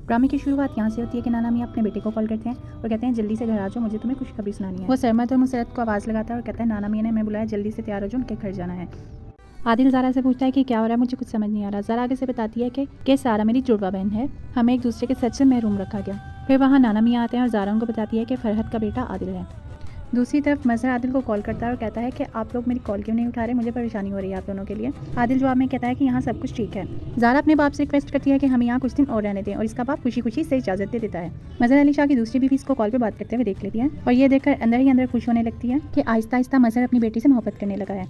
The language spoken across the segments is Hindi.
ड्रामे की शुरुआत यहाँ से होती है कि नाना मियाँ अपने बेटे को कॉल करते हैं और कहते हैं जल्दी से घर आ जाओ, मुझे तुम्हें खुशखबरी सुनानी है। वो सरमत और मुसरत को आवाज़ लगाता है और कहता है नाना मियाँ ने हमें बुलाया, जल्दी से तैयार हो जाओ, उनके घर जाना है। आदिल ज़ारा से पूछता है कि क्या हो रहा है, मुझे कुछ समझ नहीं आ रहा। ज़ारा आगे से बताती है कि सारा मेरी जुड़वा बहन है, हमें एक दूसरे के सच से महरूम रखा गया। फिर वहाँ नाना मियाँ आते हैं और ज़ारा उनको बताती है कि फरहत का बेटा आदिल है। दूसरी तरफ मज़हर आदिल को कॉल करता है और कहता है कि आप लोग मेरी कॉल क्यों नहीं उठा रहे, मुझे परेशानी हो रही है आप दोनों के लिए। आदिल जवाब में कहता है कि यहाँ सब कुछ ठीक है। ज़ारा अपने बाप से रिक्वेस्ट करती है कि हम यहाँ कुछ दिन और रहने दें और इसका बाप खुशी खुशी से इजाज़त दे देता है। मज़हर अली शाह की दूसरी बीवी इसको कॉल पर बात करते हुए देख लेती है और ये देखकर अंदर ही अंदर खुश होने लगती है कि आहिस्ता आहिस्ता मज़हर अपनी बेटी से मोहब्बत करने लगा है।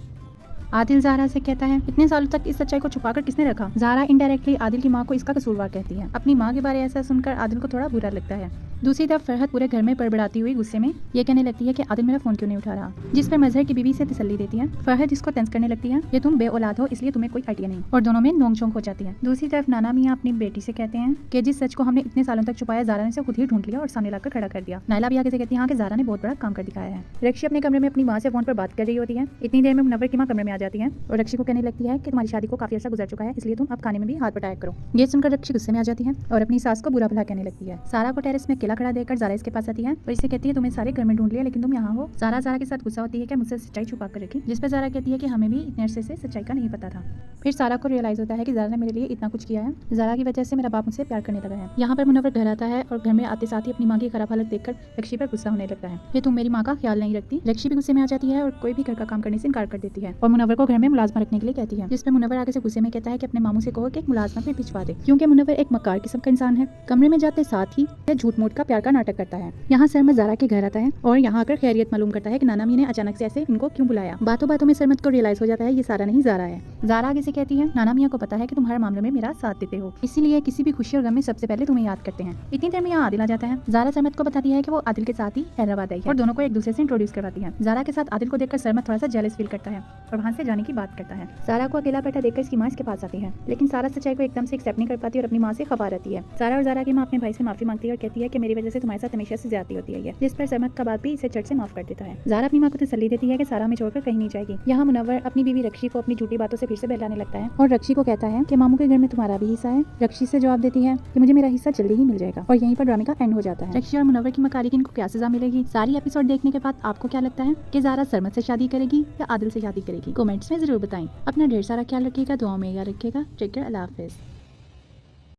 आदिल ज़ारा से कहता है इतने सालों तक इस सच्चाई को छुपाकर किसने रखा। ज़ारा इनडायरेक्टली आदिल की माँ को इसका कसूरवार कहती है। अपनी माँ के बारे ऐसा सुनकर आदिल को थोड़ा बुरा लगता है। दूसरी तरफ फरहत पूरे घर में बड़बड़ाती हुई गुस्से में ये कहने लगती है कि आदिल मेरा फोन क्यों नहीं उठा रहा, जिस पर मज़हर की बीवी से तसल्ली देती है। फरहत इसको तंज करने लगती है ये तुम बेऔलाद हो इसलिए तुम्हें कोई आइडिया नहीं, और दोनों में नोक-झोंक हो जाती है। दूसरी तरफ नाना मियाँ अपनी बेटी से कहते हैं कि जिस सच को हमने इतने सालों तक छुपाया ज़ारा ने इसे खुद ही ढूंढ लिया और सामने लाकर खड़ा कर दिया। नायला भी आगे से कहती है कि ज़ारा ने बहुत बड़ा काम कर दिखाया है। रक्षी अपने कमरे में अपनी माँ से फोन पर बात कर रही होती है। इतनी देर में मुनव्वर की माँ कमरे में आ जाती है और रक्षी को कहने लगती है कि तुम्हारी शादी को काफी अर्सा गुजर चुका है, इसलिए तुम अब खाने में भी हाथ बटाया करो। ये सुनकर रक्षी गुस्से में आ जाती है और अपनी सास को बुरा भला कहने लगती है। सारा को टेरेस में अकेला खड़ा देखकर ज़ारा इसके पास आती है और इसे कहती है तुम्हें सारे घर में ढूंढ लिया लेकिन तुम यहाँ हो। ज़ारा के साथ गुस्सा होती है कि मुझसे सच्चाई छुपा कर रखी, जिस पर ज़ारा कहती है कि हमें भी इतने अरसे से सच्चाई का नहीं पता था। फिर सारा को रियलाइज होता है कि ज़ारा ने मेरे लिए इतना कुछ किया है, ज़ारा की वजह से मेरा बाप मुझसे प्यार करने लगा है। यहाँ पर मुनव्वर घर आता है और घर में आते साथ ही अपनी माँ की खराब हालत देखकर रक्षी पर गुस्सा होने लगता है। ये तुम मेरी माँ का ख्याल नहीं रखती। रक्षी भी गुस्से में आ जाती है और कोई भी घर का काम करने से इनकार कर देती है और मुनव्वर को घर में मुलाजमा रखने के लिए कहती है, जिस पर मुनव्वर आगे से गुस्से में कहता है कि अपने मामू से कहो कि एक मुलाजमा पे भिजवा दे, क्योंकि मुनव्वर एक मक्कार किस्म का इंसान है। कमरे में जाते साथ ही झूठ मूठ का प्यार का नाटक करता है। यहाँ सरमत ज़ारा के घर आता है और यहाँ आकर खैरियत मालूम करता है कि नाना मियाँ ने अचानक से ऐसे इनको क्यों बुलाया। बातों बातों में सरमत को रियलाइज हो जाता है ये सारा नहीं ज़ारा है। ज़ारा आगे से कहती है नाना मियाँ को पता है कि तुम हर मामले में मेरा साथ देते हो, इसीलिए किसी भी खुशी और गम में सबसे पहले तुम्हें याद करते हैं। इतनी देर में यहाँ आदिल आ जाता है। ज़ारा सरमत को बताती है कि वो आदिल के साथ ही हैदराबाद आई है और दोनों को एक दूसरे से इंट्रोड्यूस करवाती है। ज़ारा के साथ आदिल को देखकर सरमत थोड़ा सा जेलस फील करता है और वहाँ से जाने की बात करता है। ज़ारा को अकेला बैठा देखकर इसकी माँ इसके पास आती है, लेकिन सारा सच्चाई को एकदम से एक्सेप्ट नहीं कर पाती और अपनी माँ से खफा रहती है। ज़ारा और ज़ारा की माँ अपने भाई से माफी मांगती है और कहती है कि मेरी वजह से तुम्हारे साथ हमेशा से ज्यादती होती है, जिस पर सरमत का बात भी इसे चर्च से माफ कर देता है। ज़ारा अपनी माँ को तसल्ली देती है कि सारा हमें छोड़कर कहीं नहीं जाएगी। यहाँ मुनव्वर अपनी बीवी रक्षी को अपनी झूठी बातों से फिर से बहलाने लगता है और रक्षी को कहता है कि मामू के घर में तुम्हारा भी हिस्सा है। रक्षी से जवाब देती है कि मुझे मेरा हिस्सा जल्दी ही मिल जाएगा और यहीं पर ड्रामे का एंड हो जाता है। रक्षी और मुनव्वर की मकारी की इनको क्या सजा मिलेगी? सारी एपिसोड देखने के बाद आपको क्या लगता है कि ज़ारा सरमत से शादी करेगी या आदिल से शादी करेगी? कमेंट्स में जरूर बताएं। अपना ढेर सारा ख्याल रखिएगा, दुआओं में याद रखिएगा। टेक केयर, अल्लाह हाफिज़।